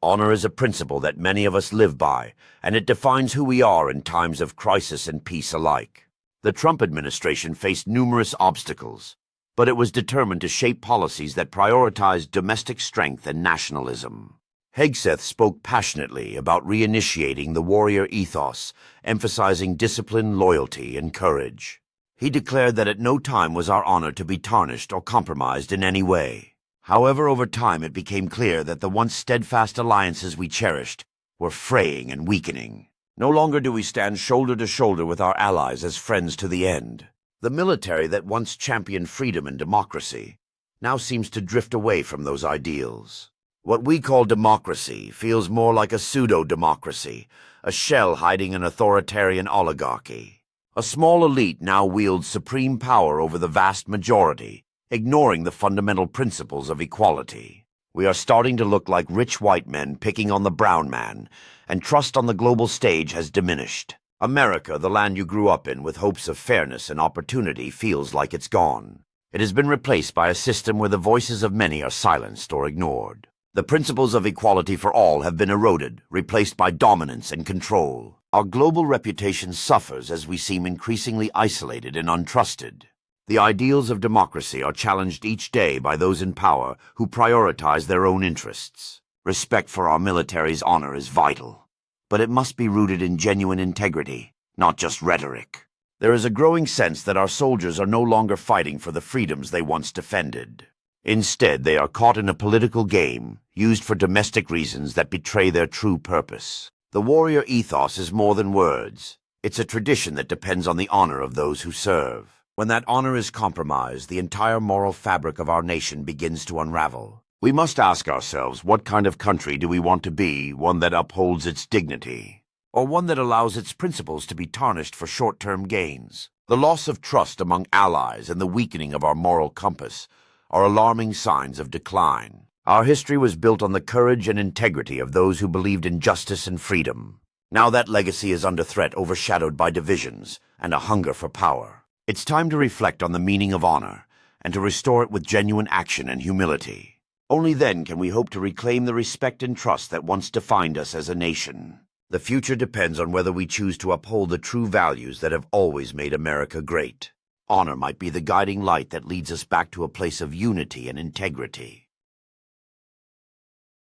Honor is a principle that many of us live by, and it defines who we are in times of crisis and peace alike. The Trump administration faced numerous obstacles, but it was determined to shape policies that prioritized domestic strength and nationalism. Hegseth spoke passionately about reinitiating the warrior ethos, emphasizing discipline, loyalty, and courage. He declared that at no time was our honor to be tarnished or compromised in any way. However, over time it became clear that the once steadfast alliances we cherished were fraying and weakening. No longer do we stand shoulder to shoulder with our allies as friends to the end. The military that once championed freedom and democracy now seems to drift away from those ideals. What we call democracy feels more like a pseudo-democracy, a shell hiding an authoritarian oligarchy. A small elite now wields supreme power over the vast majority, ignoring the fundamental principles of equality. We are starting to look like rich white men picking on the brown man, and trust on the global stage has diminished. America, the land you grew up in with hopes of fairness and opportunity, feels like it's gone. It has been replaced by a system where the voices of many are silenced or ignored. The principles of equality for all have been eroded, replaced by dominance and control. Our global reputation suffers as we seem increasingly isolated and untrusted. The ideals of democracy are challenged each day by those in power who prioritize their own interests. Respect for our military's honor is vital, but it must be rooted in genuine integrity, not just rhetoric. There is a growing sense that our soldiers are no longer fighting for the freedoms they once defended. Instead, they are caught in a political game, used for domestic reasons that betray their true purpose. The warrior ethos is more than words. It's a tradition that depends on the honor of those who serve. When that honor is compromised, the entire moral fabric of our nation begins to unravel. We must ask ourselves, what kind of country do we want to be, one that upholds its dignity, or one that allows its principles to be tarnished for short-term gains? The loss of trust among allies and the weakening of our moral compass are alarming signs of decline. Our history was built on the courage and integrity of those who believed in justice and freedom. Now that legacy is under threat, overshadowed by divisions and a hunger for power. It's time to reflect on the meaning of honor and to restore it with genuine action and humility. Only then can we hope to reclaim the respect and trust that once defined us as a nation. The future depends on whether we choose to uphold the true values that have always made America great. Honor might be the guiding light that leads us back to a place of unity and integrity.